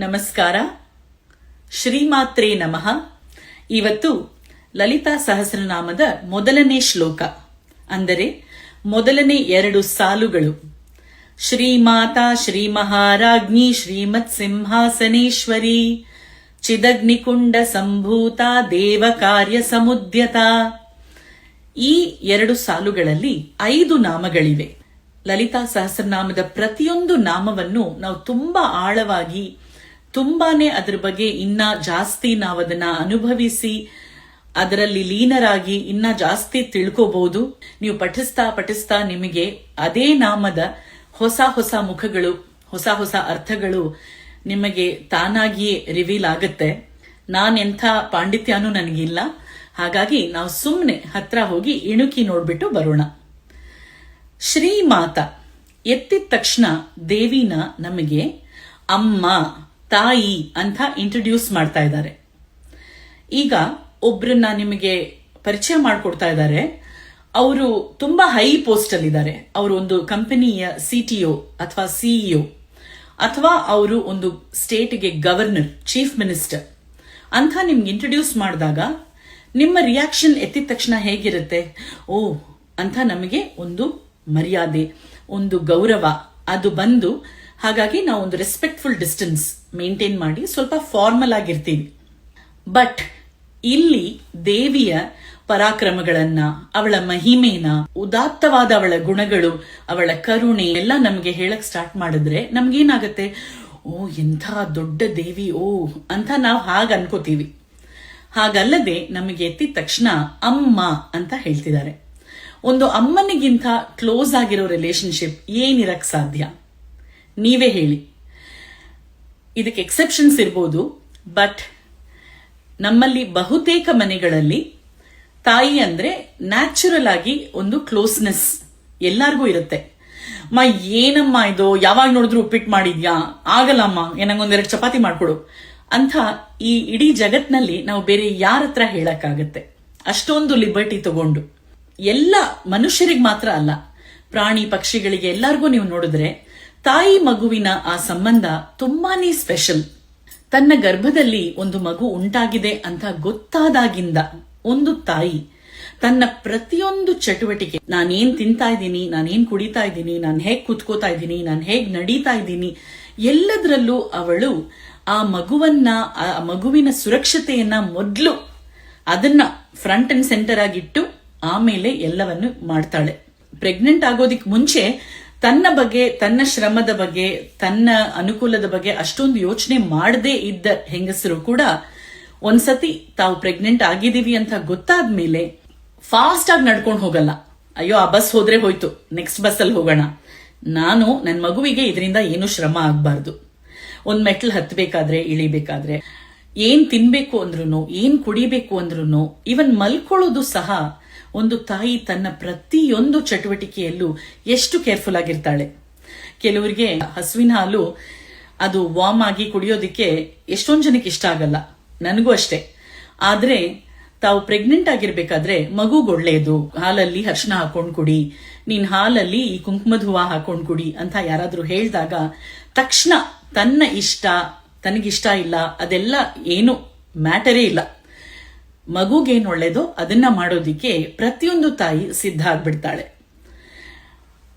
ನಮಸ್ಕಾರ. ಶ್ರೀಮಾತ್ರೇ ನಮಃ. ಇವತ್ತು ಲಲಿತಾ ಸಹಸ್ರನಾಮದ ಮೊದಲನೇ ಶ್ಲೋಕ, ಅಂದರೆ ಮೊದಲನೇ 2 ಸಾಲುಗಳು. ಶ್ರೀಮಾತಾ ಶ್ರೀ ಮಹಾರಾಜ್ಞಿ ಶ್ರೀಮತ್ ಸಿಂಹಾಸನೇಶ್ವರಿ ಚಿದಗ್ನಿಕುಂಡ ಸಂಭೂತ ದೇವ ಕಾರ್ಯ ಸಮುದ್ಯತ. ಈ 2 ಸಾಲುಗಳಲ್ಲಿ 5 ನಾಮಗಳಿವೆ. ಲಲಿತಾ ಸಹಸ್ರನಾಮದ ಪ್ರತಿಯೊಂದು ನಾಮವನ್ನು ನಾವು ತುಂಬಾ ಆಳವಾಗಿ, ತುಂಬಾನೇ ಅದರ ಬಗ್ಗೆ ಇನ್ನ ಜಾಸ್ತಿ ನಾವದನ್ನ ಅನುಭವಿಸಿ ಅದರಲ್ಲಿ ಲೀನರಾಗಿ ಇನ್ನ ಜಾಸ್ತಿ ತಿಳ್ಕೋಬಹುದು. ನೀವು ಪಠಿಸ್ತಾ ನಿಮಗೆ ಅದೇ ನಾಮದ ಹೊಸ ಹೊಸ ಮುಖಗಳು, ಹೊಸ ಹೊಸ ಅರ್ಥಗಳು ನಿಮಗೆ ತಾನಾಗಿಯೇ ರಿವೀಲ್ ಆಗುತ್ತೆ. ನಾನೆಂಥ ಪಾಂಡಿತ್ಯನೂ ನನಗಿಲ್ಲ, ಹಾಗಾಗಿ ನಾವು ಸುಮ್ಮನೆ ಹತ್ರ ಹೋಗಿ ಇಣುಕಿ ನೋಡ್ಬಿಟ್ಟು ಬರೋಣ. ಶ್ರೀಮಾತಾ ಎತ್ತಿದ ತಕ್ಷಣ ದೇವಿನ ನಮಗೆ ಅಮ್ಮ, ತಾಯಿ ಅಂತ ಇಂಟ್ರೊಡ್ಯೂಸ್ ಮಾಡ್ತಾ ಇದ್ದಾರೆ. ಈಗ ಒಬ್ರನ್ನ ನಿಮಗೆ ಪರಿಚಯ ಮಾಡಿಕೊಡ್ತಾ ಇದ್ದಾರೆ. ಅವರು ತುಂಬಾ ಹೈ ಪೋಸ್ಟ್ ಅಲ್ಲಿ ಇದ್ದಾರೆ. ಅವರು ಒಂದು ಕಂಪನಿಯ CTO ಅಥವಾ CEO, ಅಥವಾ ಅವರು ಒಂದು ಸ್ಟೇಟ್ಗೆ ಗವರ್ನರ್, ಚೀಫ್ ಮಿನಿಸ್ಟರ್ ಅಂತ ನಿಮ್ಗೆ ಇಂಟ್ರೊಡ್ಯೂಸ್ ಮಾಡಿದಾಗ ನಿಮ್ಮ ರಿಯಾಕ್ಷನ್ ಎತ್ತಿದ ತಕ್ಷಣ ಹೇಗಿರುತ್ತೆ? ಓ ಅಂತ ನಮಗೆ ಒಂದು ಮರ್ಯಾದೆ, ಒಂದು ಗೌರವ ಅದು ಬಂದು, ಹಾಗಾಗಿ ನಾವು ಒಂದು ರೆಸ್ಪೆಕ್ಟ್ಫುಲ್ ಡಿಸ್ಟೆನ್ಸ್ ಮೇಂಟೈನ್ ಮಾಡಿ ಸ್ವಲ್ಪ ಫಾರ್ಮಲ್ ಆಗಿರ್ತೀವಿ. ಬಟ್ ಇಲ್ಲಿ ದೇವಿಯ ಪರಾಕ್ರಮಗಳನ್ನ, ಅವಳ ಮಹಿಮೇನ, ಉದಾತ್ತವಾದ ಅವಳ ಗುಣಗಳು, ಅವಳ ಕರುಣೆ ಎಲ್ಲ ನಮಗೆ ಹೇಳಕ್ ಸ್ಟಾರ್ಟ್ ಮಾಡಿದ್ರೆ ನಮ್ಗೇನಾಗತ್ತೆ? ಓ ಎಂಥ ದೊಡ್ಡ ದೇವಿ, ಓ ಅಂತ ನಾವು ಹಾಗೆ ಅನ್ಕೋತೀವಿ. ಹಾಗಲ್ಲದೆ ನಮಗೆ ಎತ್ತಿದ ತಕ್ಷಣ ಅಮ್ಮ ಅಂತ ಹೇಳ್ತಿದ್ದಾರೆ. ಒಂದು ಅಮ್ಮನಿಗಿಂತ ಕ್ಲೋಸ್ ಆಗಿರೋ ರಿಲೇಶನ್ಶಿಪ್ ಏನಿರಕ್ ಸಾಧ್ಯ? ನೀವೇ ಹೇಳಿ. ಇದಕ್ಕೆ ಎಕ್ಸೆಪ್ಷನ್ಸ್ ಇರ್ಬೋದು, ಬಟ್ ನಮ್ಮಲ್ಲಿ ಬಹುತೇಕ ಮನೆಗಳಲ್ಲಿ ತಾಯಿ ಅಂದ್ರೆ ನ್ಯಾಚುರಲ್ ಆಗಿ ಒಂದು ಕ್ಲೋಸ್ನೆಸ್ ಎಲ್ಲಾರ್ಗೂ ಇರುತ್ತೆ. ಅಮ್ಮ ಏನಮ್ಮ ಇದು, ಯಾವಾಗ ನೋಡಿದ್ರು ಉಪ್ಪಿಟ್ಟು ಮಾಡಿದ್ಯಾ, ಆಗಲ್ಲಮ್ಮ ನಂಗೊಂದೆರಡು ಚಪಾತಿ ಮಾಡ್ಕೊಡು ಅಂತ ಈ ಇಡೀ ಜಗತ್ನಲ್ಲಿ ನಾವು ಬೇರೆ ಯಾರ ಹತ್ರ ಹೇಳಕ್ಕಾಗತ್ತೆ? ಅಷ್ಟೊಂದು ಲಿಬರ್ಟಿ ತಗೊಂಡು. ಎಲ್ಲ ಮನುಷ್ಯರಿಗೆ ಮಾತ್ರ ಅಲ್ಲ, ಪ್ರಾಣಿ ಪಕ್ಷಿಗಳಿಗೆ ಎಲ್ಲರಿಗೂ ನೀವು ನೋಡಿದ್ರೆ ತಾಯಿ ಮಗುವಿನ ಆ ಸಂಬಂಧ ತುಂಬಾನೇ ಸ್ಪೆಷಲ್. ತನ್ನ ಗರ್ಭದಲ್ಲಿ ಒಂದು ಮಗು ಉಂಟಾಗಿದೆ ಅಂತ ಗೊತ್ತಾದಾಗಿಂದ ಒಂದು ತಾಯಿ ತನ್ನ ಪ್ರತಿಯೊಂದು ಚಟುವಟಿಕೆ, ನಾನೇನ್ ತಿಂತಾ ಇದ್ದೀನಿ, ನಾನೇನ್ ಕುಡಿತಾ ಇದ್ದೀನಿ, ನಾನು ಹೇಗ್ ಕೂತ್ಕೋತಾ ಇದ್ದೀನಿ, ನಾನು ಹೇಗ್ ನಡೀತಾ ಇದ್ದೀನಿ, ಎಲ್ಲದರಲ್ಲೂ ಅವಳು ಆ ಮಗುವನ್ನ, ಆ ಮಗುವಿನ ಸುರಕ್ಷತೆಯನ್ನ ಮೊದಲು ಅದನ್ನ ಫ್ರಂಟ್ ಅಂಡ್ ಸೆಂಟರ್ ಆಗಿಟ್ಟು ಆಮೇಲೆ ಎಲ್ಲವನ್ನು ಮಾಡ್ತಾಳೆ. ಪ್ರೆಗ್ನೆಂಟ್ ಆಗೋದಿಕ್ ಮುಂಚೆ ತನ್ನ ಬಗ್ಗೆ, ತನ್ನ ಶ್ರಮದ ಬಗ್ಗೆ, ತನ್ನ ಅನುಕೂಲದ ಬಗ್ಗೆ ಅಷ್ಟೊಂದು ಯೋಚನೆ ಮಾಡದೇ ಇದ್ದ ಹೆಂಗಸರು ಕೂಡ ಒಂದ್ಸತಿ ತಾವು ಪ್ರೆಗ್ನೆಂಟ್ ಆಗಿದೀವಿ ಅಂತ ಗೊತ್ತಾದ್ಮೇಲೆ ಫಾಸ್ಟ್ ಆಗಿ ನಡ್ಕೊಂಡು ಹೋಗಲ್ಲ. ಅಯ್ಯೋ ಆ ಬಸ್ ಹೋದ್ರೆ ಹೋಯ್ತು, ನೆಕ್ಸ್ಟ್ ಬಸ್ ಅಲ್ಲಿ ಹೋಗೋಣ, ನಾನು ನನ್ನ ಮಗುವಿಗೆ ಇದರಿಂದ ಏನು ಶ್ರಮ ಆಗ್ಬಾರ್ದು. ಒಂದ್ ಮೆಟ್ಲು ಹತ್ಬೇಕಾದ್ರೆ, ಇಳಿಬೇಕಾದ್ರೆ, ಏನ್ ತಿನ್ಬೇಕು ಅಂದ್ರೂ, ಏನ್ ಕುಡಿಬೇಕು ಅಂದ್ರೂ, ಇವನ್ ಮಲ್ಕೊಳ್ಳೋದು ಸಹ ಒಂದು ತಾಯಿ ತನ್ನ ಪ್ರತಿಯೊಂದು ಚಟುವಟಿಕೆಯಲ್ಲೂ ಎಷ್ಟು ಕೇರ್ಫುಲ್ ಆಗಿರ್ತಾಳೆ. ಕೆಲವರಿಗೆ ಹಸುವಿನ ಹಾಲು ಅದು ವಾರ್ಮ್ ಆಗಿ ಕುಡಿಯೋದಿಕ್ಕೆ ಎಷ್ಟೊಂದು ಜನಕ್ಕೆ ಇಷ್ಟ ಆಗಲ್ಲ, ನನಗೂ ಅಷ್ಟೇ. ಆದ್ರೆ ತಾವು ಪ್ರೆಗ್ನೆಂಟ್ ಆಗಿರ್ಬೇಕಾದ್ರೆ ಮಗುಗ್ ಒಳ್ಳೆಯದು, ಹಾಲಲ್ಲಿ ಅರಿಶಿನ ಹಾಕೊಂಡ್ ಕುಡಿ, ನೀನ್ ಹಾಲಲ್ಲಿ ಈ ಕುಂಕುಮದ ಹೂವ ಹಾಕೊಂಡ್ ಕುಡಿ ಅಂತ ಯಾರಾದ್ರೂ ಹೇಳಿದಾಗ ತಕ್ಷಣ ತನ್ನ ಇಷ್ಟ, ತನಗಿಷ್ಟ ಇಲ್ಲ ಅದೆಲ್ಲ ಏನು ಮ್ಯಾಟರೇ ಇಲ್ಲ, ಮಗುಗೇನು ಒಳ್ಳೇದೋ ಅದನ್ನ ಮಾಡೋದಿಕ್ಕೆ ಪ್ರತಿಯೊಂದು ತಾಯಿ ಸಿದ್ಧ ಆಗ್ಬಿಡ್ತಾಳೆ.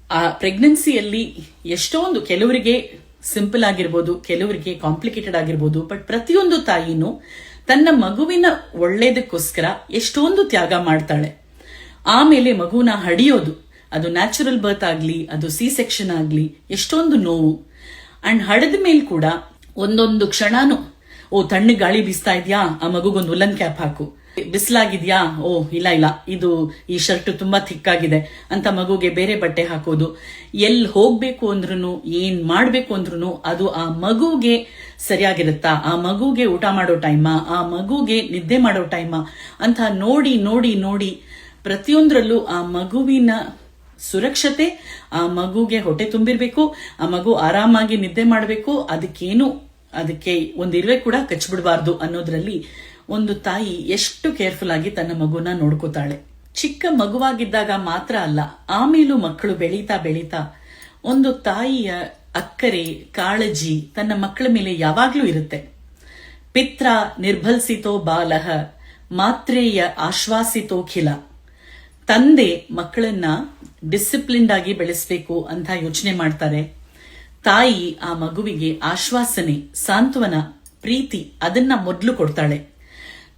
ಆ ಪ್ರೆಗ್ನೆನ್ಸಿಯಲ್ಲಿ ಎಷ್ಟೊಂದು, ಕೆಲವರಿಗೆ ಸಿಂಪಲ್ ಆಗಿರ್ಬೋದು, ಕೆಲವರಿಗೆ ಕಾಂಪ್ಲಿಕೇಟೆಡ್ ಆಗಿರ್ಬೋದು, ಬಟ್ ಪ್ರತಿಯೊಂದು ತಾಯಿನೂ ತನ್ನ ಮಗುವಿನ ಒಳ್ಳೇದಕ್ಕೋಸ್ಕರ ಎಷ್ಟೊಂದು ತ್ಯಾಗ ಮಾಡ್ತಾಳೆ. ಆಮೇಲೆ ಮಗುನ ಹಡಿಯೋದು, ಅದು ನ್ಯಾಚುರಲ್ ಬರ್ತ್ ಆಗ್ಲಿ, ಅದು C-ಸೆಕ್ಷನ್ ಆಗ್ಲಿ, ಎಷ್ಟೊಂದು ನೋವು. ಅಂಡ್ ಹಡದ ಮೇಲೆ ಕೂಡ ಒಂದೊಂದು ಕ್ಷಣನೂ, ಓ ತಣ್ಣ ಗಾಳಿ ಬೀಸ್ತಾ ಇದ್ಯಾ, ಆ ಮಗುಗೊಂದು ಉಲ್ಲನ್ ಕ್ಯಾಪ್ ಹಾಕು, ಬಿಸಿಲಾಗಿದ್ಯಾ, ಓ ಇಲ್ಲ ಇದು ಈ ಶರ್ಟ್ ತುಂಬಾ ಥಿಕ್ಕಾಗಿದೆ ಅಂತ ಮಗುಗೆ ಬೇರೆ ಬಟ್ಟೆ ಹಾಕೋದು. ಎಲ್ಲಿ ಹೋಗ್ಬೇಕು ಅಂದ್ರೂ, ಏನ್ ಮಾಡ್ಬೇಕು ಅಂದ್ರೂ ಅದು ಆ ಮಗುಗೆ ಸರಿಯಾಗಿರುತ್ತಾ, ಆ ಮಗುಗೆ ಊಟ ಮಾಡೋ ಟೈಮ, ಆ ಮಗುಗೆ ನಿದ್ದೆ ಮಾಡೋ ಟೈಮ ಅಂತ ನೋಡಿ ನೋಡಿ ನೋಡಿ ಪ್ರತಿಯೊಂದ್ರಲ್ಲೂ ಆ ಮಗುವಿನ ಸುರಕ್ಷತೆ, ಆ ಮಗುಗೆ ಹೊಟ್ಟೆ ತುಂಬಿರ್ಬೇಕು, ಆ ಮಗು ಆರಾಮಾಗಿ ನಿದ್ದೆ ಮಾಡಬೇಕು, ಅದಕ್ಕೆ ಒಂದು ಇರುವೆ ಕೂಡ ಕಚ್ಬಿಡಬಾರ್ದು ಅನ್ನೋದ್ರಲ್ಲಿ ಒಂದು ತಾಯಿ ಎಷ್ಟು ಕೇರ್ಫುಲ್ ಆಗಿ ತನ್ನ ಮಗುನ ನೋಡ್ಕೋತಾಳೆ. ಚಿಕ್ಕ ಮಗುವಾಗಿದ್ದಾಗ ಮಾತ್ರ ಅಲ್ಲ, ಆಮೇಲೂ ಮಕ್ಕಳು ಬೆಳೀತಾ ಬೆಳೀತಾ ಒಂದು ತಾಯಿಯ ಅಕ್ಕರೆ ಕಾಳಜಿ ತನ್ನ ಮಕ್ಕಳ ಮೇಲೆ ಯಾವಾಗ್ಲೂ ಇರುತ್ತೆ. ಪಿತ್ರ ನಿರ್ಭಲ್ಸಿತೋ ಬಾಲಃ ಮಾತ್ರೇಯ ಆಶ್ವಾಸಿತೋಖಿಲ. ತಂದೆ ಮಕ್ಕಳನ್ನ ಡಿಸಿಪ್ಲಿನ್ಡ್ ಆಗಿ ಬೆಳೆಸಬೇಕು ಅಂತ ಯೋಚನೆ ಮಾಡ್ತಾರೆ. ತಾಯಿ ಆ ಮಗುವಿಗೆ ಆಶ್ವಾಸನೆ, ಸಾಂತ್ವನ, ಪ್ರೀತಿ ಅದನ್ನ ಮೊದಲು ಕೊಡ್ತಾಳೆ.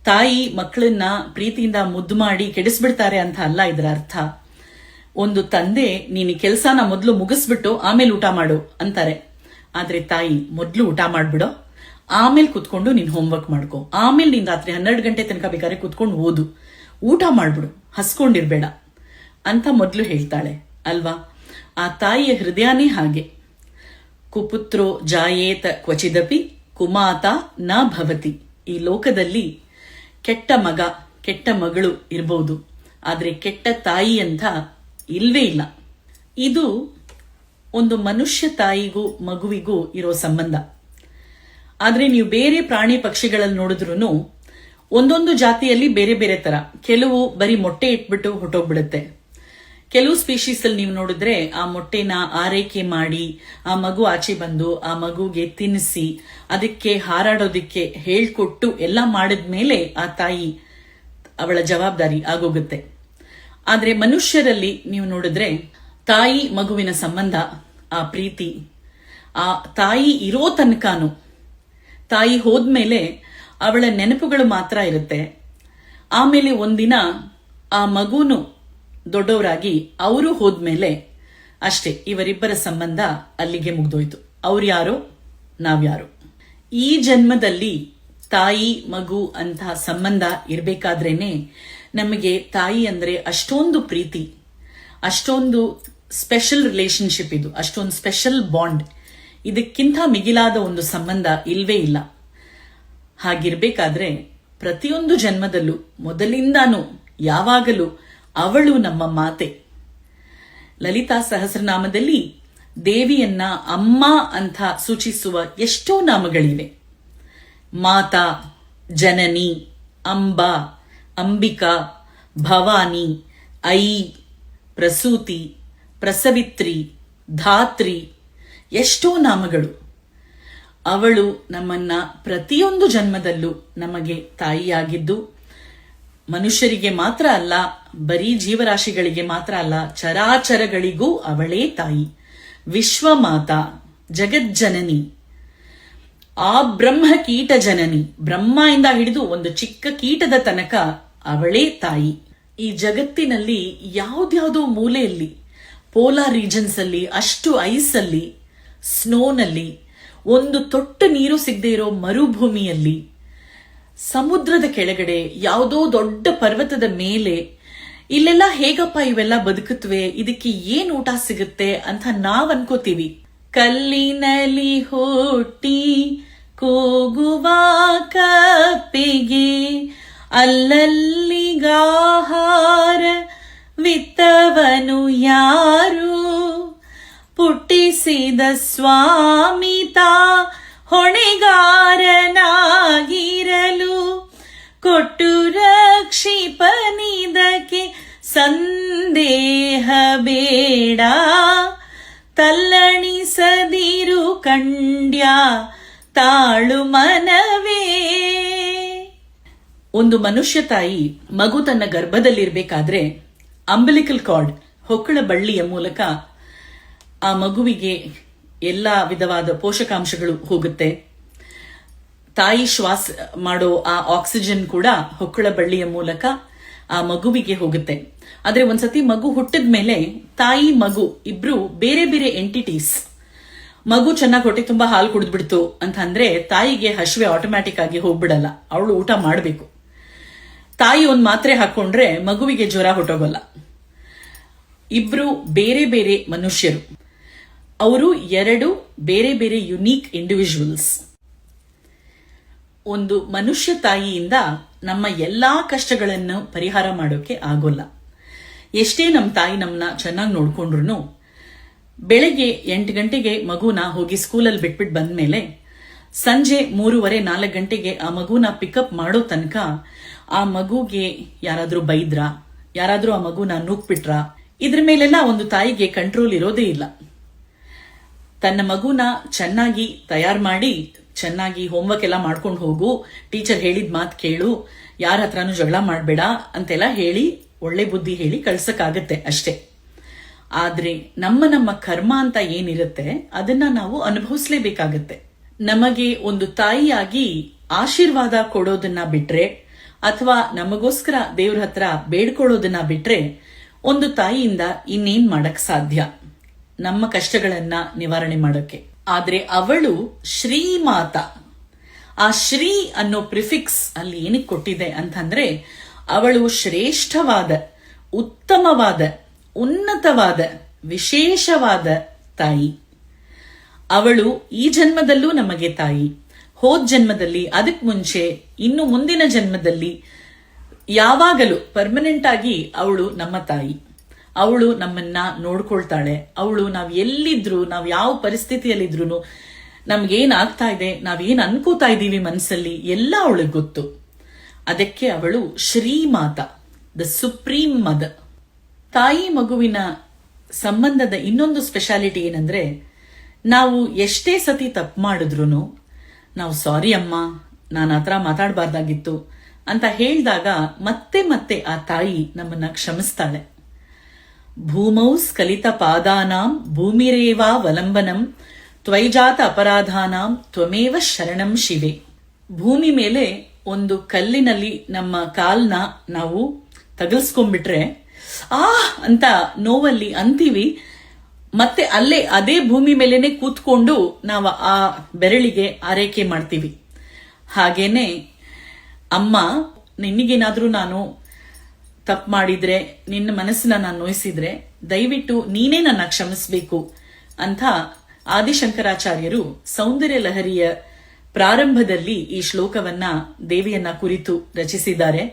ತಾಯಿ ಮಕ್ಕಳನ್ನ ಪ್ರೀತಿಯಿಂದ ಮುದ್ದು ಮಾಡಿ ಕೆಡಿಸ್ಬಿಡ್ತಾರೆ ಅಂತ ಅಲ್ಲ ಇದರ ಅರ್ಥ. ಒಂದು ತಂದೆ ನೀನು ಕೆಲಸನ ಮೊದಲು ಮುಗಿಸ್ಬಿಟ್ಟು ಆಮೇಲೆ ಊಟ ಮಾಡು ಅಂತಾರೆ. ಆದ್ರೆ ತಾಯಿ ಮೊದಲು ಊಟ ಮಾಡ್ಬಿಡೋ, ಆಮೇಲೆ ಕುತ್ಕೊಂಡು ನೀನ್ ಹೋಮ್ವರ್ಕ್ ಮಾಡ್ಕೋ, ಆಮೇಲೆ ನೀನ್ ರಾತ್ರಿ 12 ಗಂಟೆ ತನಕ ಬೇಕಾದ್ರೆ ಕುತ್ಕೊಂಡು ಓದು, ಊಟ ಮಾಡ್ಬಿಡು, ಹಸ್ಕೊಂಡಿರ್ಬೇಡ ಅಂತ ಮೊದಲು ಹೇಳ್ತಾಳೆ ಅಲ್ವಾ. ಆ ತಾಯಿಯ ಹೃದಯನೇ ಹಾಗೆ. ಕುಪುತ್ರೋ ಜಾಯೇತ ಕ್ವಚಿದಪಿ ಕುಮಾತ ನ ಭವತಿ. ಈ ಲೋಕದಲ್ಲಿ ಕೆಟ್ಟ ಮಗ ಕೆಟ್ಟ ಮಗಳು ಇರಬಹುದು, ಆದ್ರೆ ಕೆಟ್ಟ ತಾಯಿ ಅಂತ ಇಲ್ವೇ ಇಲ್ಲ. ಇದು ಒಂದು ಮನುಷ್ಯ ತಾಯಿಗೂ ಮಗುವಿಗೂ ಇರೋ ಸಂಬಂಧ. ಆದ್ರೆ ನೀವು ಬೇರೆ ಪ್ರಾಣಿ ಪಕ್ಷಿಗಳಲ್ಲಿ ನೋಡಿದ್ರು ಒಂದೊಂದು ಜಾತಿಯಲ್ಲಿ ಬೇರೆ ಬೇರೆ ತರ. ಕೆಲವು ಬರೀ ಮೊಟ್ಟೆ ಇಟ್ಬಿಟ್ಟು ಹೊಟ್ಟೋಗ್ಬಿಡುತ್ತೆ. ಕೆಲವು ಸ್ಪೀಶೀಸ್ ಅಲ್ಲಿ ನೀವು ನೋಡಿದ್ರೆ ಆ ಮೊಟ್ಟೆನ ಆರೈಕೆ ಮಾಡಿ ಆ ಮಗು ಆಚೆ ಬಂದು ಆ ಮಗುಗೆ ತಿನ್ನಿಸಿ ಅದಕ್ಕೆ ಹಾರಾಡೋದಿಕ್ಕೆ ಹೇಳ್ಕೊಟ್ಟು ಎಲ್ಲ ಮಾಡಿದ್ಮೇಲೆ ಆ ತಾಯಿ ಅವಳ ಜವಾಬ್ದಾರಿ ಆಗೋಗುತ್ತೆ. ಆದ್ರೆ ಮನುಷ್ಯರಲ್ಲಿ ನೀವು ನೋಡಿದ್ರೆ ತಾಯಿ ಮಗುವಿನ ಸಂಬಂಧ, ಆ ಪ್ರೀತಿ, ಆ ತಾಯಿ ಇರೋ ತನಕನೂ, ತಾಯಿ ಹೋದ್ಮೇಲೆ ಅವಳ ನೆನಪುಗಳು ಮಾತ್ರ ಇರುತ್ತೆ. ಆಮೇಲೆ ಒಂದಿನ ಆ ಮಗುನು ದೊಡ್ಡವರಾಗಿ ಅವರು ಹೋದ್ಮೇಲೆ ಅಷ್ಟೇ, ಇವರಿಬ್ಬರ ಸಂಬಂಧ ಅಲ್ಲಿಗೆ ಮುಗ್ದೋಯ್ತು. ಅವ್ರು ಯಾರೋ ನಾವ್ಯಾರೋ. ಈ ಜನ್ಮದಲ್ಲಿ ತಾಯಿ ಮಗು ಅಂತ ಸಂಬಂಧ ಇರ್ಬೇಕಾದ್ರೇನೆ ನಮಗೆ ತಾಯಿ ಅಂದ್ರೆ ಅಷ್ಟೊಂದು ಪ್ರೀತಿ, ಅಷ್ಟೊಂದು ಸ್ಪೆಷಲ್ ರಿಲೇಶನ್ಶಿಪ್, ಇದು ಅಷ್ಟೊಂದು ಸ್ಪೆಷಲ್ ಬಾಂಡ್. ಇದಕ್ಕಿಂತ ಮಿಗಿಲಾದ ಒಂದು ಸಂಬಂಧ ಇಲ್ವೇ ಇಲ್ಲ. ಹಾಗಿರ್ಬೇಕಾದ್ರೆ ಪ್ರತಿಯೊಂದು ಜನ್ಮದಲ್ಲೂ ಮೊದಲಿಂದಾನು ಯಾವಾಗಲೂ ಅವಳು ನಮ್ಮ ಮಾತೆ. ಲಲಿತಾ ಸಹಸ್ರನಾಮದಲ್ಲಿ ದೇವಿಯನ್ನ ಅಮ್ಮ ಅಂತ ಸೂಚಿಸುವ ಎಷ್ಟೋ ನಾಮಗಳಿವೆ. ಮಾತಾ, ಜನನಿ, ಅಂಬಾ, ಅಂಬಿಕಾ, ಭವಾನಿ, ಐ, ಪ್ರಸೂತಿ, ಪ್ರಸವಿತ್ರಿ, ಧಾತ್ರಿ, ಎಷ್ಟೋ ನಾಮಗಳು. ಅವಳು ನಮ್ಮನ್ನ ಪ್ರತಿಯೊಂದು ಜನ್ಮದಲ್ಲೂ ನಮಗೆ ತಾಯಿಯಾಗಿದ್ದು, ಮನುಷ್ಯರಿಗೆ ಮಾತ್ರ ಅಲ್ಲ, ಬರೀ ಜೀವರಾಶಿಗಳಿಗೆ ಮಾತ್ರ ಅಲ್ಲ, ಚರಾಚರಗಳಿಗೂ ಅವಳೇ ತಾಯಿ. ವಿಶ್ವಮಾತಾ, ಜಗಜ್ಜನನಿ, ಆ ಬ್ರಹ್ಮ ಕೀಟ ಜನನಿ, ಬ್ರಹ್ಮ ಇಂದ ಹಿಡಿದು ಒಂದು ಚಿಕ್ಕ ಕೀಟದ ತನಕ ಅವಳೇ ತಾಯಿ. ಈ ಜಗತ್ತಿನಲ್ಲಿ ಯಾವ್ದ್ಯಾವ್ದೋ ಮೂಲೆಯಲ್ಲಿ, ಪೋಲಾರ್ ರೀಜನ್ಸ್ ಅಲ್ಲಿ, ಅಷ್ಟು ಐಸ್ ಅಲ್ಲಿ, ಸ್ನೋನಲ್ಲಿ, ಒಂದು ತೊಟ್ಟು ನೀರು ಸಿಗದೆ ಇರೋ ಮರುಭೂಮಿಯಲ್ಲಿ, ಸಮುದ್ರದ ಕೆಳಗಡೆ, ಯಾವುದೋ ದೊಡ್ಡ ಪರ್ವತದ ಮೇಲೆ, ಇಲ್ಲೆಲ್ಲ ಹೇಗಪ್ಪ ಇವೆಲ್ಲ ಬದುಕುತ್ತವೆ, ಇದಕ್ಕೆ ಏನ್ ಊಟ ಸಿಗುತ್ತೆ ಅಂತ ನಾವ್ ಅನ್ಕೋತೀವಿ. ಕಲ್ಲಿನಲ್ಲಿ ಹುಟ್ಟಿ ಕೂಗುವ ಕಪ್ಪೆಗೆ ಅಲ್ಲಲ್ಲಿಗಾಹಾರ ವಿತ್ತವನು ಯಾರು, ಪುಟ್ಟಿಸಿದ ಸ್ವಾಮಿತಾ ಹೊಣೆಗಾರನಾಗಿರಲು ಕೊಟ್ಟು ರಕ್ಷಿಪನಿದಕ್ಕೆ ಸಂದೇಹ ಬೇಡ, ತಲ್ಲಣಿಸದಿರು ಕಂಡ್ಯ ತಾಳು ಮನವೇ. ಒಂದು ಮನುಷ್ಯ ತಾಯಿ ಮಗು ತನ್ನ ಗರ್ಭದಲ್ಲಿರ್ಬೇಕಾದ್ರೆ ಅಂಬಿಲಿಕಲ್ ಕಾರ್ಡ್, ಹೊಕ್ಕಳ ಬಳ್ಳಿಯ ಮೂಲಕ ಆ ಮಗುವಿಗೆ ಎಲ್ಲ ವಿಧವಾದ ಪೋಷಕಾಂಶಗಳು ಹೋಗುತ್ತೆ. ತಾಯಿ ಶ್ವಾಸ ಮಾಡೋ ಆ ಆಕ್ಸಿಜನ್ ಕೂಡ ಹೊಕ್ಕಳ ಬಳ್ಳಿಯ ಮೂಲಕ ಆ ಮಗುವಿಗೆ ಹೋಗುತ್ತೆ. ಆದ್ರೆ ಒಂದ್ಸತಿ ಮಗು ಹುಟ್ಟಿದ ಮೇಲೆ ತಾಯಿ ಮಗು ಇಬ್ರು ಬೇರೆ ಬೇರೆ ಎಂಟಿಟೀಸ್. ಮಗು ಚೆನ್ನಾಗಿ ಹೊಟ್ಟೆ ತುಂಬಾ ಹಾಲು ಕುಡಿದ್ಬಿಡ್ತು ಅಂತ ಅಂದ್ರೆ ತಾಯಿಗೆ ಹಸಿವೆ ಆಟೋಮ್ಯಾಟಿಕ್ ಆಗಿ ಹೋಗ್ಬಿಡಲ್ಲ, ಅವಳು ಊಟ ಮಾಡಬೇಕು. ತಾಯಿ ಒಂದ್ ಮಾತ್ರೆ ಹಾಕೊಂಡ್ರೆ ಮಗುವಿಗೆ ಜ್ವರ ಹೊಟ್ಟೋಗಲ್ಲ. ಇಬ್ರು ಬೇರೆ ಬೇರೆ ಮನುಷ್ಯರು, ಅವರು ಎರಡು ಬೇರೆ ಬೇರೆ ಯುನೀಕ್ ಇಂಡಿವಿಜುವಲ್ಸ್. ಒಂದು ಮನುಷ್ಯ ತಾಯಿಯಿಂದ ನಮ್ಮ ಎಲ್ಲಾ ಕಷ್ಟಗಳನ್ನು ಪರಿಹಾರ ಮಾಡೋಕೆ ಆಗೋಲ್ಲ. ಎಷ್ಟೇ ನಮ್ಮ ತಾಯಿ ನಮ್ಮನ್ನ ಚೆನ್ನಾಗಿ ನೋಡ್ಕೊಂಡ್ರು, ಬೆಳಗ್ಗೆ 8 ಗಂಟೆಗೆ ಮಗುನ ಹೋಗಿ ಸ್ಕೂಲಲ್ಲಿ ಬಿಟ್ಬಿಟ್ಟು ಬಂದ್ಮೇಲೆ ಸಂಜೆ 3:30-4 ಗಂಟೆಗೆ ಆ ಮಗುನ ಪಿಕಪ್ ಮಾಡೋ ತನಕ ಆ ಮಗುಗೆ ಯಾರಾದ್ರೂ ಬೈದ್ರ, ಯಾರಾದ್ರೂ ಆ ಮಗುನ ನೂಕ್ಬಿಟ್ರ, ಇದ್ರ ಮೇಲೆಲ್ಲ ಒಂದು ತಾಯಿಗೆ ಕಂಟ್ರೋಲ್ ಇರೋದೇ ಇಲ್ಲ. ತನ್ನ ಮಗುನ ಚೆನ್ನಾಗಿ ತಯಾರು ಮಾಡಿ, ಚೆನ್ನಾಗಿ ಹೋಮ್ವರ್ಕ್ ಎಲ್ಲ ಮಾಡ್ಕೊಂಡು ಹೋಗು, ಟೀಚರ್ ಹೇಳಿದ ಮಾತು ಕೇಳು, ಯಾರ ಹತ್ರನೂ ಜಗಳ ಮಾಡಬೇಡ ಅಂತೆಲ್ಲ ಹೇಳಿ, ಒಳ್ಳೆ ಬುದ್ಧಿ ಹೇಳಿ ಕಳ್ಸಕ್ಕಾಗತ್ತೆ ಅಷ್ಟೇ. ಆದ್ರೆ ನಮ್ಮ ಕರ್ಮ ಅಂತ ಏನಿರುತ್ತೆ ಅದನ್ನ ನಾವು ಅನುಭವಿಸ್ಲೇಬೇಕಾಗತ್ತೆ. ನಮಗೆ ಒಂದು ತಾಯಿಯಾಗಿ ಆಶೀರ್ವಾದ ಕೊಡೋದನ್ನ ಬಿಟ್ರೆ, ಅಥವಾ ನಮಗೋಸ್ಕರ ದೇವ್ರ ಹತ್ರ ಬೇಡ್ಕೊಳ್ಳೋದನ್ನ ಬಿಟ್ರೆ, ಒಂದು ತಾಯಿಯಿಂದ ಇನ್ನೇನ್ ಮಾಡಕ್ ಸಾಧ್ಯ ನಮ್ಮ ಕಷ್ಟಗಳನ್ನ ನಿವಾರಣೆ ಮಾಡೋಕೆ? ಆದ್ರೆ ಅವಳು ಶ್ರೀಮಾತ. ಆ ಶ್ರೀ ಅನ್ನೋ ಪ್ರಿಫಿಕ್ಸ್ ಅಲ್ಲಿ ಏನಕ್ಕೆ ಕೊಟ್ಟಿದೆ ಅಂತಂದ್ರೆ, ಅವಳು ಶ್ರೇಷ್ಠವಾದ, ಉತ್ತಮವಾದ, ಉನ್ನತವಾದ, ವಿಶೇಷವಾದ ತಾಯಿ. ಅವಳು ಈ ಜನ್ಮದಲ್ಲೂ ನಮಗೆ ತಾಯಿ, ಹೋದ್ ಜನ್ಮದಲ್ಲಿ, ಅದಕ್ ಮುಂಚೆ, ಇನ್ನು ಮುಂದಿನ ಜನ್ಮದಲ್ಲಿ, ಯಾವಾಗಲೂ ಪರ್ಮನೆಂಟ್ ಆಗಿ ಅವಳು ನಮ್ಮ ತಾಯಿ. ಅವಳು ನಮ್ಮನ್ನ ನೋಡ್ಕೊಳ್ತಾಳೆ. ಅವಳು ನಾವ್ ಎಲ್ಲಿದ್ರು, ನಾವ್ ಯಾವ ಪರಿಸ್ಥಿತಿಯಲ್ಲಿದ್ರು, ನಮ್ಗೇನ್ ಆಗ್ತಾ ಇದೆ, ನಾವೇನ್ ಅನ್ಕೋತಾ ಇದೀವಿ ಮನಸ್ಸಲ್ಲಿ, ಎಲ್ಲ ಅವಳಿಗೆ ಗೊತ್ತು. ಅದಕ್ಕೆ ಅವಳು ಶ್ರೀಮಾತ, ದ ಸುಪ್ರೀಂ ಮದರ್. ತಾಯಿ ಮಗುವಿನ ಸಂಬಂಧದ ಇನ್ನೊಂದು ಸ್ಪೆಷಾಲಿಟಿ ಏನಂದ್ರೆ, ನಾವು ಎಷ್ಟೇ ಸತಿ ತಪ್ಪು ಮಾಡಿದ್ರು ನಾವು ಸಾರಿ ಅಮ್ಮ, ನಾನು ಆ ಥರ ಮಾತಾಡಬಾರ್ದಾಗಿತ್ತು ಅಂತ ಹೇಳಿದಾಗ ಮತ್ತೆ ಮತ್ತೆ ಆ ತಾಯಿ ನಮ್ಮನ್ನ ಕ್ಷಮಿಸ್ತಾಳೆ. ಭೂಮೌ ಸ್ಖಲಿತ ಪಾದಾನಾಂ ಭೂಮಿರೇವಾ ಅವಲಂಬನಂ ತ್ವೈಜಾತ ಅಪರಾಧಾನಾಂ ತ್ವಮೇವ ಶರಣಂ ಶಿವೆ. ಭೂಮಿ ಮೇಲೆ ಒಂದು ಕಲ್ಲಿನಲ್ಲಿ ನಮ್ಮ ಕಾಲ್ನ ನಾವು ತಗಲ್ಸ್ಕೊಂಡ್ಬಿಟ್ರೆ ಅಂತ ನೋವಲ್ಲಿ ಅಂತೀವಿ. ಮತ್ತೆ ಅದೇ ಭೂಮಿ ಮೇಲೇನೆ ಕೂತ್ಕೊಂಡು ನಾವು ಆ ಬೆರಳಿಗೆ ಆರೈಕೆ ಮಾಡ್ತೀವಿ. ಹಾಗೇನೆ ಅಮ್ಮ, ನಿನಗೇನಾದ್ರೂ ನಾನು ತಪ್ಪು ಮಾಡಿದ್ರೆ, ನಿನ್ನ ಮನಸ್ಸನ್ನ ನಾನು ನೋಯಿಸಿದ್ರೆ ದಯವಿಟ್ಟು ನೀನೇ ನನ್ನ ಕ್ಷಮಿಸ್ಬೇಕು ಅಂತ ಆದಿಶಂಕರಾಚಾರ್ಯರು ಸೌಂದರ್ಯ ಲಹರಿಯ ಪ್ರಾರಂಭದಲ್ಲಿ ಈ ಶ್ಲೋಕವನ್ನ ದೇವಿಯನ್ನ ಕುರಿತು ರಚಿಸಿದ್ದಾರೆ.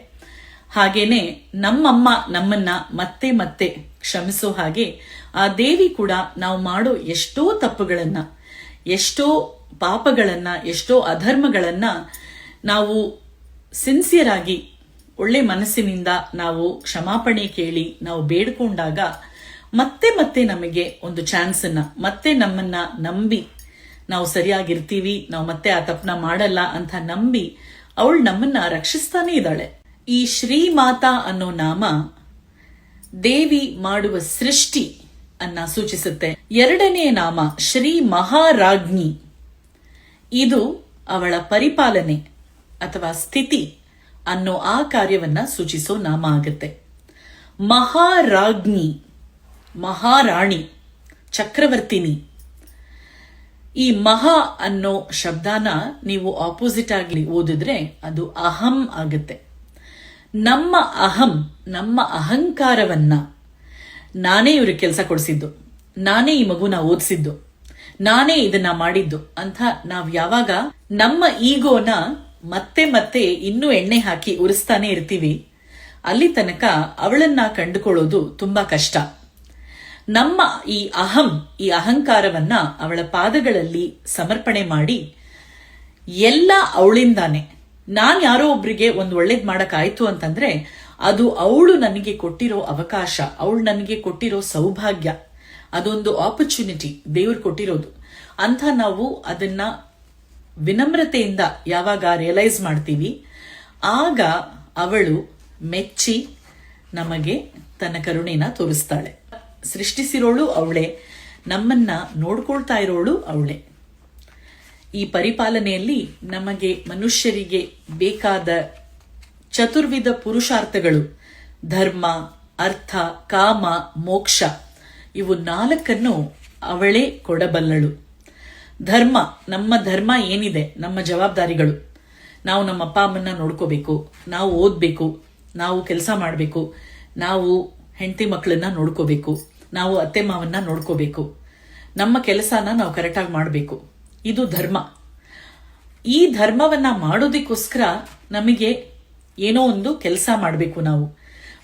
ಹಾಗೇನೆ ನಮ್ಮಮ್ಮ ನಮ್ಮನ್ನ ಮತ್ತೆ ಮತ್ತೆ ಕ್ಷಮಿಸೋ ಹಾಗೆ ಆ ದೇವಿ ಕೂಡ ನಾವು ಮಾಡೋ ಎಷ್ಟೋ ತಪ್ಪುಗಳನ್ನ, ಎಷ್ಟೋ ಪಾಪಗಳನ್ನ, ಎಷ್ಟೋ ಅಧರ್ಮಗಳನ್ನ ನಾವು ಸಿನ್ಸಿಯರ್ ಆಗಿ ಒಳ್ಳೆ ಮನಸ್ಸಿನಿಂದ ನಾವು ಕ್ಷಮಾಪಣೆ ಕೇಳಿ ನಾವು ಬೇಡ್ಕೊಂಡಾಗ ಮತ್ತೆ ಮತ್ತೆ ನಮಗೆ ಒಂದು ಚಾನ್ಸ್ ಅನ್ನ, ಮತ್ತೆ ನಮ್ಮನ್ನ ನಂಬಿ ನಾವು ಸರಿಯಾಗಿರ್ತೀವಿ, ನಾವು ಮತ್ತೆ ಆ ತಪ್ಪನ್ನ ಮಾಡಲ್ಲ ಅಂತ ನಂಬಿ ಅವಳು ನಮ್ಮನ್ನ ರಕ್ಷಿಸ್ತಾನೆ ಇದ್ದಾಳೆ. ಈ ಶ್ರೀಮಾತಾ ಅನ್ನೋ ನಾಮ ದೇವಿ ಮಾಡುವ ಸೃಷ್ಟಿ ಅನ್ನ ಸೂಚಿಸುತ್ತೆ. ಎರಡನೇ ನಾಮ ಶ್ರೀ ಮಹಾರಾಜ್ಞಿ. ಇದು ಅವಳ ಪರಿಪಾಲನೆ ಅಥವಾ ಸ್ಥಿತಿ ಅನ್ನೋ ಆ ಕಾರ್ಯವನ್ನ ಸೂಚಿಸೋ ನಾಮ ಆಗುತ್ತೆ. ಮಹಾರಾಜ್ಞಿ, ಮಹಾರಾಣಿ, ಚಕ್ರವರ್ತಿನಿ. ಈ ಮಹಾ ಅನ್ನೋ ಶಬ್ದನ ನೀವು ಆಪೋಸಿಟ್ ಆಗಿ ಓದಿದ್ರೆ ಅದು ಅಹಂ ಆಗುತ್ತೆ. ನಮ್ಮ ಅಹಂ, ನಮ್ಮ ಅಹಂಕಾರವನ್ನ, ನಾನೇ ಇವ್ರಿಗೆ ಕೆಲಸ ಕೊಡಿಸಿದ್ದು, ನಾನೇ ಈ ಮಗುನ ಓದಿಸಿದ್ದು, ನಾನೇ ಇದನ್ನ ಮಾಡಿದ್ದು ಅಂತ ನಾವ್ ಯಾವಾಗ ನಮ್ಮ ಈಗೋನ ಮತ್ತೆ ಮತ್ತೆ ಇನ್ನೂ ಎಣ್ಣೆ ಹಾಕಿ ಉರಿಸ್ತಾನೆ ಇರ್ತೀವಿ, ಅಲ್ಲಿ ತನಕ ಅವಳನ್ನ ಕಂಡುಕೊಳ್ಳೋದು ತುಂಬಾ ಕಷ್ಟ. ನಮ್ಮ ಈ ಅಹಂ, ಈ ಅಹಂಕಾರವನ್ನ ಅವಳ ಪಾದಗಳಲ್ಲಿ ಸಮರ್ಪಣೆ ಮಾಡಿ ಎಲ್ಲ ಅವಳಿಂದಾನೆ. ನಾನ್ ಯಾರೋ ಒಬ್ರಿಗೆ ಒಂದು ಒಳ್ಳೇದ್ ಮಾಡಕ್ ಆಯ್ತು ಅಂತಂದ್ರೆ ಅದು ಅವಳು ನನಗೆ ಕೊಟ್ಟಿರೋ ಅವಕಾಶ, ಅವಳು ನನಗೆ ಕೊಟ್ಟಿರೋ ಸೌಭಾಗ್ಯ, ಅದೊಂದು ಆಪರ್ಚುನಿಟಿ ದೇವ್ರು ಕೊಟ್ಟಿರೋದು ಅಂತ ನಾವು ಅದನ್ನ ವಿನಮ್ರತೆಯಿಂದ ಯಾವಾಗ ರಿಯಲೈಸ್ ಮಾಡ್ತೀವಿ, ಆಗ ಅವಳು ಮೆಚ್ಚಿ ನಮಗೆ ತನ್ನ ಕರುಣೆನ ತೋರಿಸ್ತಾಳೆ. ಸೃಷ್ಟಿಸಿರೋಳು ಅವಳೇ, ನಮ್ಮನ್ನ ನೋಡ್ಕೊಳ್ತಾ ಇರೋಳು ಅವಳೇ. ಈ ಪರಿಪಾಲನೆಯಲ್ಲಿ ನಮಗೆ ಮನುಷ್ಯರಿಗೆ ಬೇಕಾದ ಚತುರ್ವಿಧ ಪುರುಷಾರ್ಥಗಳು, ಧರ್ಮ, ಅರ್ಥ, ಕಾಮ, ಮೋಕ್ಷ, ಇವು 4 ಅವಳೇ ಕೊಡಬಲ್ಲಳು. ಧರ್ಮ, ನಮ್ಮ ಧರ್ಮ ಏನಿದೆ, ನಮ್ಮ ಜವಾಬ್ದಾರಿಗಳು, ನಾವು ನಮ್ಮ ಅಪ್ಪ ಅಮ್ಮನ್ನ ನೋಡ್ಕೋಬೇಕು, ನಾವು ಓದ್ಬೇಕು, ನಾವು ಕೆಲಸ ಮಾಡಬೇಕು, ನಾವು ಹೆಂಡತಿ ಮಕ್ಕಳನ್ನ ನೋಡ್ಕೋಬೇಕು, ನಾವು ಅತ್ತೆ ಮಾವನ್ನ ನೋಡ್ಕೋಬೇಕು, ನಮ್ಮ ಕೆಲಸನ ನಾವು ಕರೆಕ್ಟಾಗಿ ಮಾಡಬೇಕು. ಇದು ಧರ್ಮ. ಈ ಧರ್ಮವನ್ನ ಮಾಡೋದಕ್ಕೋಸ್ಕರ ನಮಗೆ ಏನೋ ಒಂದು ಕೆಲಸ ಮಾಡಬೇಕು. ನಾವು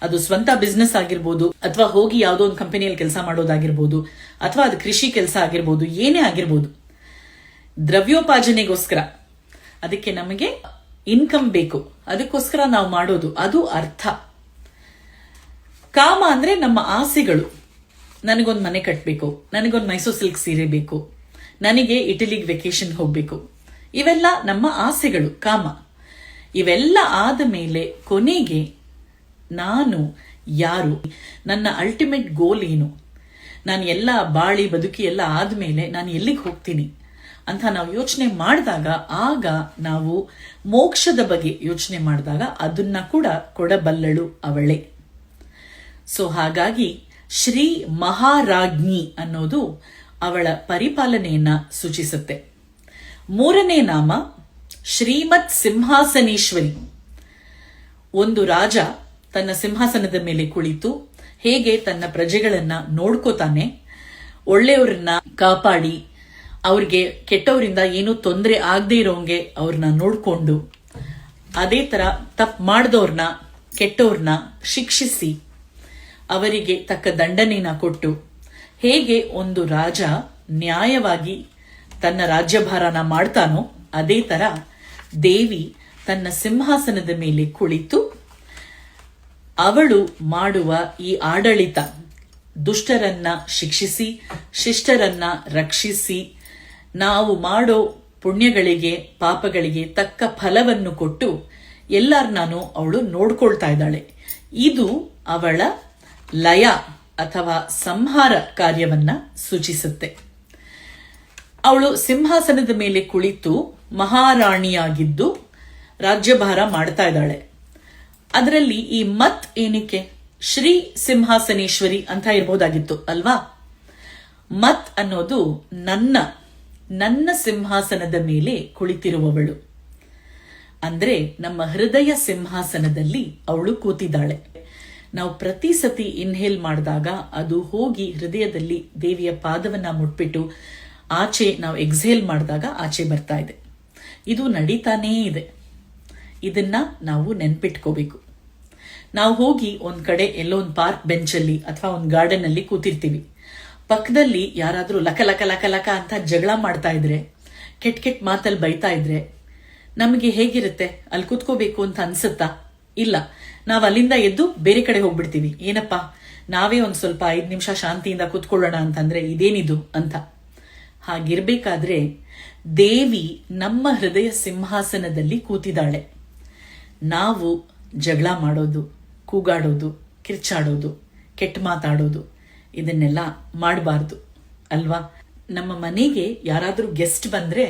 ಅದು ಸ್ವಂತ ಬಿಸ್ನೆಸ್ ಆಗಿರ್ಬೋದು, ಅಥವಾ ಹೋಗಿ ಯಾವುದೋ ಒಂದು ಕಂಪನಿಯಲ್ಲಿ ಕೆಲಸ ಮಾಡೋದಾಗಿರ್ಬೋದು, ಅಥವಾ ಅದು ಕೃಷಿ ಕೆಲಸ ಆಗಿರ್ಬೋದು, ಏನೇ ಆಗಿರ್ಬೋದು, ದ್ರವ್ಯೋಪಾರ್ಜನೆಗೋಸ್ಕರ ಅದಕ್ಕೆ ನಮಗೆ ಇನ್ಕಮ್ ಬೇಕು, ಅದಕ್ಕೋಸ್ಕರ ನಾವು ಮಾಡೋದು, ಅದು ಅರ್ಥ. ಕಾಮ ಅಂದ್ರೆ ನಮ್ಮ ಆಸೆಗಳು. ನನಗೊಂದು ಮನೆ ಕಟ್ಟಬೇಕು, ನನಗೊಂದು ಮೈಸೂರು ಸಿಲ್ಕ್ ಸೀರೆ ಬೇಕು, ನನಗೆ ಇಟಲಿಗೆ ವೆಕೇಶನ್ ಹೋಗ್ಬೇಕು. ಇವೆಲ್ಲ ನಮ್ಮ ಆಸೆಗಳು, ಕಾಮ. ಇವೆಲ್ಲ ಆದ ಮೇಲೆ ಕೊನೆಗೆ ನಾನು ಯಾರು, ನನ್ನ ಅಲ್ಟಿಮೇಟ್ ಗೋಲ್ ಏನು, ನಾನು ಎಲ್ಲ ಬಾಳಿ ಬದುಕಿ ಎಲ್ಲ ಆದ್ಮೇಲೆ ನಾನು ಎಲ್ಲಿಗೆ ಹೋಗ್ತೀನಿ ಅಂತ ನಾವು ಯೋಚನೆ ಮಾಡಿದಾಗ, ಆಗ ನಾವು ಮೋಕ್ಷದ ಬಗ್ಗೆ ಯೋಚನೆ ಮಾಡಿದಾಗ ಅದನ್ನ ಕೂಡ ಕೊಡಬಲ್ಲಳು ಅವಳೇ. ಸೊ ಹಾಗಾಗಿ ಶ್ರೀ ಮಹಾರಾಜ್ಞಿ ಅನ್ನೋದು ಅವಳ ಪರಿಪಾಲನೆಯನ್ನ ಸೂಚಿಸುತ್ತೆ. ಮೂರನೇ ನಾಮ ಶ್ರೀಮತ್ ಸಿಂಹಾಸನೇಶ್ವರಿ. ಒಂದು ರಾಜ ತನ್ನ ಸಿಂಹಾಸನದ ಮೇಲೆ ಕುಳಿತು ಹೇಗೆ ತನ್ನ ಪ್ರಜೆಗಳನ್ನ ನೋಡ್ಕೋತಾನೆ, ಒಳ್ಳೆಯವರನ್ನ ಕಾಪಾಡಿ ಅವ್ರಿಗೆ ಕೆಟ್ಟವರಿಂದ ಏನೂ ತೊಂದರೆ ಆಗದೆ ಇರೋಂಗೆ ಅವ್ರನ್ನ ನೋಡ್ಕೊಂಡು, ಅದೇ ತರ ತಪ್ಪು ಮಾಡಿದವ್ರನ್ನ ಕೆಟ್ಟವ್ರನ್ನ ಶಿಕ್ಷಿಸಿ ಅವರಿಗೆ ತಕ್ಕ ದಂಡನೆನ ಕೊಟ್ಟು, ಹೇಗೆ ಒಂದು ರಾಜ ನ್ಯಾಯವಾಗಿ ತನ್ನ ರಾಜ್ಯಭಾರನ ಮಾಡ್ತಾನೋ ಅದೇ ತರ ದೇವಿ ತನ್ನ ಸಿಂಹಾಸನದ ಮೇಲೆ ಕುಳಿತು ಅವಳು ಮಾಡುವ ಈ ಆಡಳಿತ, ದುಷ್ಟರನ್ನ ಶಿಕ್ಷಿಸಿ ಶಿಷ್ಟರನ್ನ ರಕ್ಷಿಸಿ ನಾವು ಮಾಡೋ ಪುಣ್ಯಗಳಿಗೆ ಪಾಪಗಳಿಗೆ ತಕ್ಕ ಫಲವನ್ನು ಕೊಟ್ಟು ಎಲ್ಲರನ್ನೂ ಅವಳು ನೋಡ್ಕೊಳ್ತಾ ಇದ್ದಾಳೆ. ಇದು ಅವಳ ಲಯ ಅಥವಾ ಸಂಹಾರ ಕಾರ್ಯವನ್ನ ಸೂಚಿಸುತ್ತೆ. ಅವಳು ಸಿಂಹಾಸನದ ಮೇಲೆ ಕುಳಿತು ಮಹಾರಾಣಿಯಾಗಿದ್ದು ರಾಜ್ಯಭಾರ ಮಾಡ್ತಾ ಇದ್ದಾಳೆ. ಅದರಲ್ಲಿ ಈ ಮತ್ ಏನಕ್ಕೆ ಶ್ರೀ ಸಿಂಹಾಸನೇಶ್ವರಿ ಅಂತ ಇರಬಹುದಾಗಿತ್ತು ಅಲ್ವಾ? ಮತ್ ಅನ್ನೋದು ನನ್ನ ಸಿಂಹಾಸನದ ಮೇಲೆ ಕುಳಿತಿರುವವಳು, ಅಂದ್ರೆ ನಮ್ಮ ಹೃದಯ ಸಿಂಹಾಸನದಲ್ಲಿ ಅವಳು ಕೂತಿದ್ದಾಳೆ. ನಾವು ಪ್ರತಿ ಸತಿ ಇನ್ಹೇಲ್ ಮಾಡಿದಾಗ ಅದು ಹೋಗಿ ಹೃದಯದಲ್ಲಿ ದೇವಿಯ ಪಾದವನ್ನ ಮುಟ್ಬಿಟ್ಟು ಆಚೆ ನಾವು ಎಕ್ಸೇಲ್ ಮಾಡಿದಾಗ ಆಚೆ ಬರ್ತಾ ಇದೆ. ಇದು ನಡೀತಾನೇ ಇದೆ. ಇದನ್ನ ನಾವು ನೆನ್ಪಿಟ್ಕೋಬೇಕು. ನಾವು ಹೋಗಿ ಒಂದ್ ಕಡೆ ಎಲ್ಲೋ ಒಂದು ಪಾರ್ಕ್ ಬೆಂಚಲ್ಲಿ ಅಥವಾ ಒಂದು ಗಾರ್ಡನ್ ಅಲ್ಲಿ ಕೂತಿರ್ತೀವಿ. ಪಕ್ಕದಲ್ಲಿ ಯಾರಾದ್ರೂ ಲಕ ಲಕ ಲಕ ಲಕ ಅಂತ ಜಗಳ ಮಾಡ್ತಾ ಇದ್ರೆ, ಕೆಟ್ಟ ಮಾತಲ್ಲಿ ಬೈತಾ ಇದ್ರೆ ನಮಗೆ ಹೇಗಿರುತ್ತೆ? ಅಲ್ಲಿ ಕೂತ್ಕೋಬೇಕು ಅಂತ ಅನ್ಸುತ್ತಾ? ಇಲ್ಲ, ನಾವು ಅಲ್ಲಿಂದ ಎದ್ದು ಬೇರೆ ಕಡೆ ಹೋಗ್ಬಿಡ್ತೀವಿ. ಏನಪ್ಪಾ, ನಾವೇ ಒಂದ್ ಸ್ವಲ್ಪ 5 ನಿಮಿಷ ಶಾಂತಿಯಿಂದ ಕೂತ್ಕೊಳ್ಳೋಣ ಅಂತಂದ್ರೆ ಇದೇನಿದು ಅಂತ. ಹಾಗಿರ್ಬೇಕಾದ್ರೆ ದೇವಿ ನಮ್ಮ ಹೃದಯ ಸಿಂಹಾಸನದಲ್ಲಿ ಕೂತಿದ್ದಾಳೆ. ನಾವು ಜಗಳ ಮಾಡೋದು, ಕೂಗಾಡೋದು, ಕಿರ್ಚಾಡೋದು, ಕೆಟ್ಟ ಮಾತಾಡೋದು ಇದನ್ನೆಲ್ಲ ಮಾಡಬಾರ್ದು ಅಲ್ವಾ? ನಮ್ಮ ಮನೆಗೆ ಯಾರಾದ್ರೂ ಗೆಸ್ಟ್ ಬಂದ್ರೆ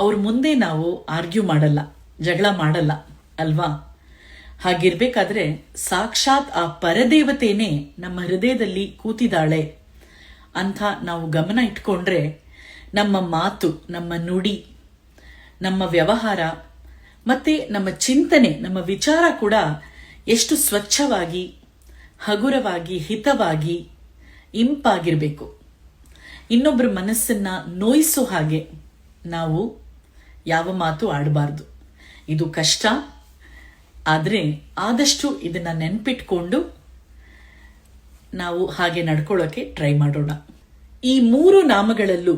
ಅವ್ರ ಮುಂದೆ ನಾವು ಆರ್ಗ್ಯೂ ಮಾಡಲ್ಲ, ಜಗಳ ಮಾಡಲ್ಲ ಅಲ್ವಾ? ಹಾಗಿರ್ಬೇಕಾದ್ರೆ ಸಾಕ್ಷಾತ್ ಆ ಪರದೇವತೆನೇ ನಮ್ಮ ಹೃದಯದಲ್ಲಿ ಕೂತಿದ್ದಾಳೆ ಅಂತ ನಾವು ಗಮನ ಇಟ್ಕೊಂಡ್ರೆ ನಮ್ಮ ಮಾತು, ನಮ್ಮ ನುಡಿ, ನಮ್ಮ ವ್ಯವಹಾರ ಮತ್ತೆ ನಮ್ಮ ಚಿಂತನೆ, ನಮ್ಮ ವಿಚಾರ ಕೂಡ ಎಷ್ಟು ಸ್ವಚ್ಛವಾಗಿ, ಹಗುರವಾಗಿ, ಹಿತವಾಗಿ, ಇಂಪಾಗಿರ್ಬೇಕು. ಇನ್ನೊಬ್ಬರ ಮನಸ್ಸನ್ನ ನೋಯಿಸೋ ಹಾಗೆ ನಾವು ಯಾವ ಮಾತು ಆಡಬಾರ್ದು. ಇದು ಕಷ್ಟ, ಆದ್ರೆ ಆದಷ್ಟು ಇದನ್ನ ನೆನ್ಪಿಟ್ಕೊಂಡು ನಾವು ಹಾಗೆ ನಡ್ಕೊಳ್ಳೋಕೆ ಟ್ರೈ ಮಾಡೋಣ. ಈ 3 ನಾಮಗಳಲ್ಲೂ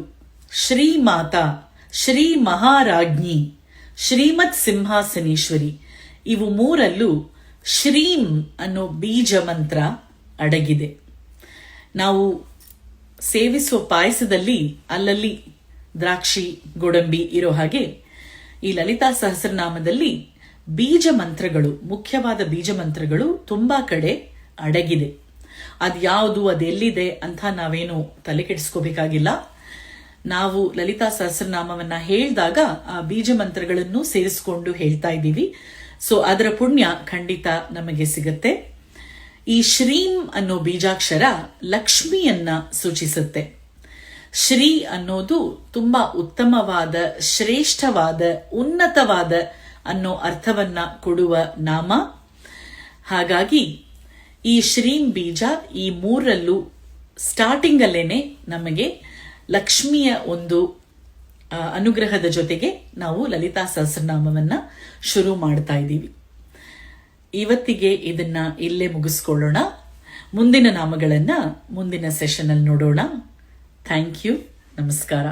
ಶ್ರೀ ಮಾತಾ, ಶ್ರೀ ಮಹಾರಾಜ್ಞಿ, ಶ್ರೀಮತ್ ಸಿಂಹಾಸನೇಶ್ವರಿ ಇವು 3ರಲ್ಲೂ ಶ್ರೀಂ ಅನ್ನೋ ಬೀಜ ಮಂತ್ರ ಅಡಗಿದೆ. ನಾವು ಸೇವಿಸುವ ಪಾಯಸದಲ್ಲಿ ಅಲ್ಲಲ್ಲಿ ದ್ರಾಕ್ಷಿ, ಗೋಡಂಬಿ ಇರೋ ಹಾಗೆ ಈ ಲಲಿತಾ ಸಹಸ್ರನಾಮದಲ್ಲಿ ಬೀಜ ಮಂತ್ರಗಳು, ಮುಖ್ಯವಾದ ಬೀಜ ಮಂತ್ರಗಳು ತುಂಬಾ ಕಡೆ ಅಡಗಿದೆ. ಅದ್ಯಾವುದು, ಅದೆಲ್ಲಿದೆ ಅಂತ ನಾವೇನು ತಲೆ ಕೆಡಿಸ್ಕೋಬೇಕಾಗಿಲ್ಲ. ನಾವು ಲಲಿತಾ ಸಹಸ್ರನಾಮವನ್ನ ಹೇಳಿದಾಗ ಆ ಬೀಜ ಮಂತ್ರಗಳನ್ನು ಸೇರಿಸ್ಕೊಂಡು ಹೇಳ್ತಾ ಇದ್ದೀವಿ. ಸೊ ಅದರ ಪುಣ್ಯ ಖಂಡಿತ ನಮಗೆ ಸಿಗತ್ತೆ. ಈ ಶ್ರೀಂ ಅನ್ನೋ ಬೀಜಾಕ್ಷರ ಲಕ್ಷ್ಮಿಯನ್ನ ಸೂಚಿಸುತ್ತೆ. ಶ್ರೀ ಅನ್ನೋದು ತುಂಬಾ ಉತ್ತಮವಾದ, ಶ್ರೇಷ್ಠವಾದ, ಉನ್ನತವಾದ ಅನ್ನೋ ಅರ್ಥವನ್ನ ಕೊಡುವ ನಾಮ. ಹಾಗಾಗಿ ಈ ಶ್ರೀಂ ಬೀಜ ಈ 3ರಲ್ಲೂ ಸ್ಟಾರ್ಟಿಂಗ್ ಅಲ್ಲೇನೆ ನಮಗೆ ಲಕ್ಷ್ಮಿಯ ಒಂದು ಅನುಗ್ರಹದ ಜೊತೆಗೆ ನಾವು ಲಲಿತಾ ಸಹಸ್ರನಾಮವನ್ನ ಶುರು ಮಾಡ್ತಾ ಇದ್ದೀವಿ. ಇವತ್ತಿಗೆ ಇದನ್ನ ಇಲ್ಲೇ ಮುಗಿಸ್ಕೊಳ್ಳೋಣ. ಮುಂದಿನ ನಾಮಗಳನ್ನ ಮುಂದಿನ ಸೆಷನ್ ಅಲ್ಲಿ ನೋಡೋಣ. Thank you. ನಮಸ್ಕಾರ.